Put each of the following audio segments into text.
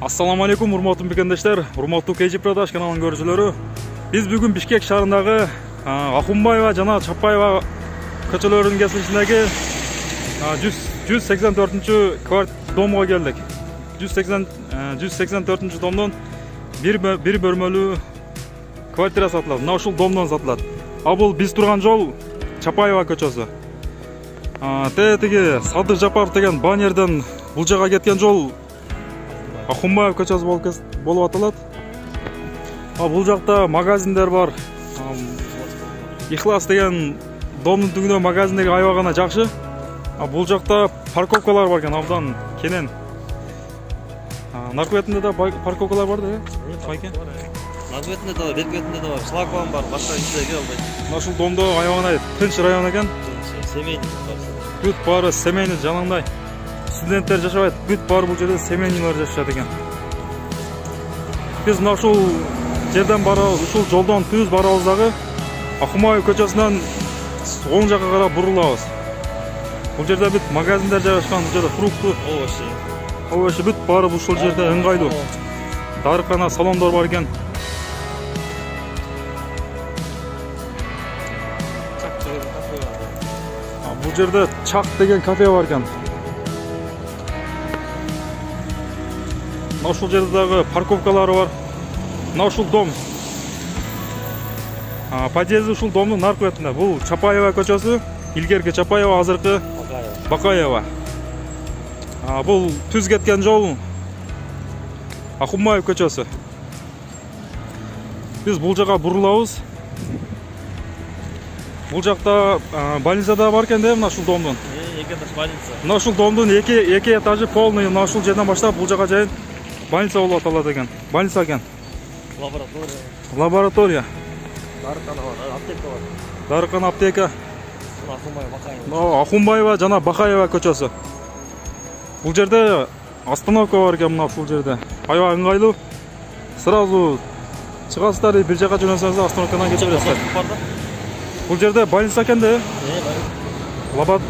Assalamu alaikum, урматтуу бекендештер, урматтуу KG Продаж каналынын көрүүчүлөрү. Биз бүгүн Бишкек шаарындагы Ахунбаева жана Чапаева көчөлөрүнүн кесилишиндеги 184 домго келдик. 184 домдон бир бөлмөлүү квартира сатылат. Мына ушул домдон сатылат. А бул биз турган жол Чапаева көчөсү. Тиги Садыр Жапаров деген баннерден бул жака кеткен жол Ахунбаев көчөсү болуп аталат. Бул жакта магазиндер бар. Ихлас деген домдун түгүнө магазиндеги аябай гана жакшы. Бул жакта парковкалар бар экен, абдан кенен. Наркы бетинде да парковкалар бар да, Байке? Наркы бетинде да, бет бетинде да бар, шлагбаум бар, башка иште келе албайт. Мына ушул домдо аябай гана тынч район экен. Семейный бар. Бүт баары семейный, жанагындай студенттер жашабайт, бүт баары бул жерде семейныйлар жашашат экен. Биз мына ушул жерден барабыз, ушул жолдон түз барабыз дагы Ахунбаев көчөсүнөн оң жакка карап бурулабыз. Бул жерде бүт магазиндер жайгашкан, бул жерде фрукту, овощи бүт баары ушул жерде ыңгайлуу. Дарыкана, салондор бар экен. Бул жерде Чак деген кафе бар экен. Мына ушул жерде дагы парковкалары бар. Мына ушул дом. Подъезди ушул домдун наркы бетинде. Бул Чапаева көчөсү, илгерки Чапаева, азыркы Бакаева. Бул түз кеткен жол Ахунбаев көчөсү. Биз бул жака бурулабыз. Бул жакта больница да бар экен да, мына ушул домдун. Эки этаж больница. Мына ушул домдун эки этажы полный, мына ушул жерден баштап бул жака жайын больница болуп аталат экен. Больница экен. Лаборатория. Дарыкана бар, аптека бар. Дарыкана аптека. Ахунбаева. Ахунбаева жана Бакаева көчөсү. Бул жерде остановка бар экен, мына ушул жерде. Аябай ыңгайлуу. Сразу чыгасыздар, бир жака жөнөсөңүз остановкадан кете бересиздер. Бул жерде больница экен да?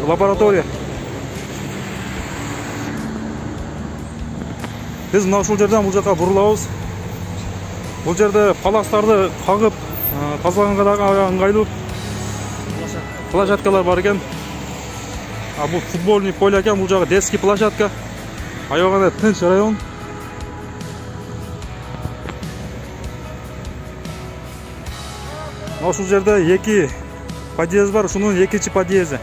Лаборатория. Биз мына ушул жерден бул жака бурулабыз. Бул жерде паластарды кагып, тазалаганга дагы аябай ыңгайлуу. Площадкалар бар экен. Бул футбольный поле экен, бул жагы детский площадка. Аябай гана тынч район. Мына ушул жерде эки подъезд бар, ушунун экинчи подъезди.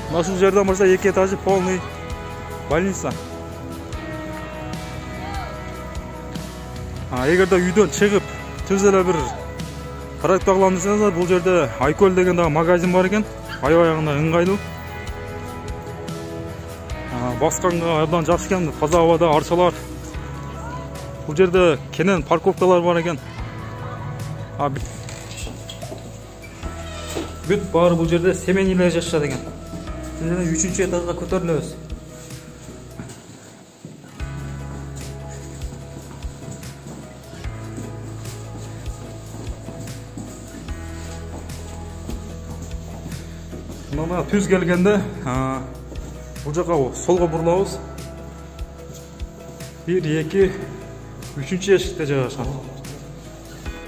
Мына ушул жерден башка эки этажы полный больница. Эгерде үйдөн чыгып, түз эле бир карап калган десеңиз, бул жерде Айкөл деген дагы магазин бар экен. Аябай гана ыңгайлуу. Басканга абдан жакшы экен, таза абада арчалар. Бул жерде кенен парковкалар бар экен. Бүт баары бул жерде семейныйлар жашашат экен. Жана 3-чү этажга көтөрүлөбүз. Мына түз келгенде бул жака солго бурулабыз. 1, 2, 3-чү эшикте жайгашкан.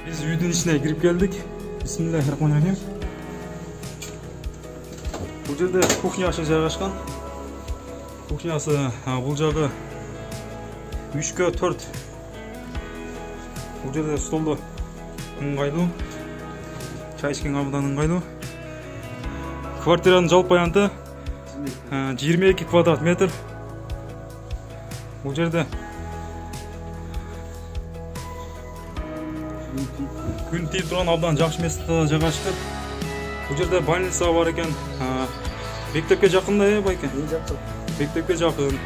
Биз үйдүн ичине кирип келдик. Бисмиллахиррахманиррахим. Бул жерде кухнясы жайгашкан. Кухнясы бул жагы 3-кө 4. Бул жерде столдо ыңгайлуу. Чай ичкен абдан ыңгайлуу. Квартиранын жалпы аянты 22 квадрат метр. Бул жерде күн тийип турган абдан жакшы местте жайгашкан. Бул жерде больница бар экен. Мектепке жакын да, Байке? Жакын. Мектепке жакын.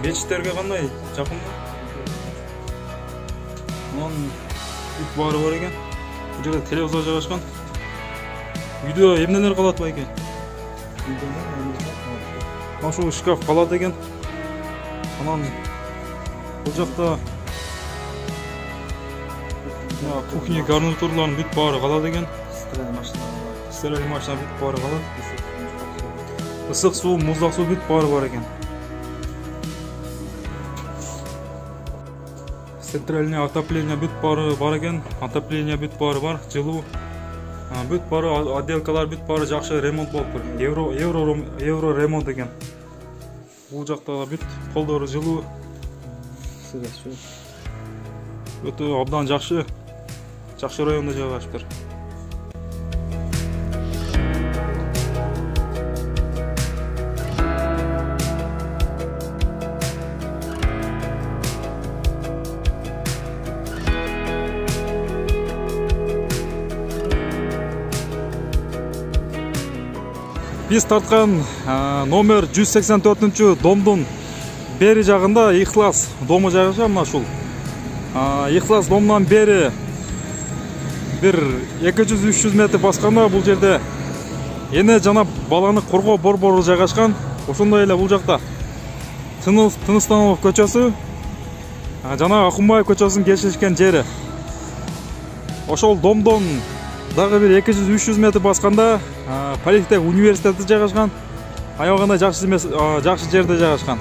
Мечиттерге кандай? Жакын да? Анан бүт баары бар экен. Бул жерде телевизор жайгашкан. Үйдө эмнелер калат, Байке? Ушул шкаф калат экен. Анан бул жакта кухня гарнитурларын бүт баары калат экен. Стиральный машина бүт баары калат. Ысык суу, муздак суу бүт баары бар экен. Центральный отопление бүт бары бар экен. Отопление бүт бары бар, жылуу. Бүт бары отделкалар бүт бары жакшы ремонт болуп тур. Евро ремонт экен. Бул жакта бүт колдору жылуу. Өтө абдан жакшы. Жакшы районда жайгашыптыр. Биз тарткан номер 184 домдун бери жагында Ихлас дому жайгашат. Мына ушул Ихлас домунан бери бир 200-300 метр басканда бул жерде эне жана баланы коргоо борбору жайгашкан. Ошондой эле бул жакта Тыныстанов көчөсү жана Акунбаев көчөсүнүн кесишкен жери. Ошол домдон дагы бир 200-300 метр басканда Политех университети жайгашкан. Аябагандай жакшы жерде жайгашкан.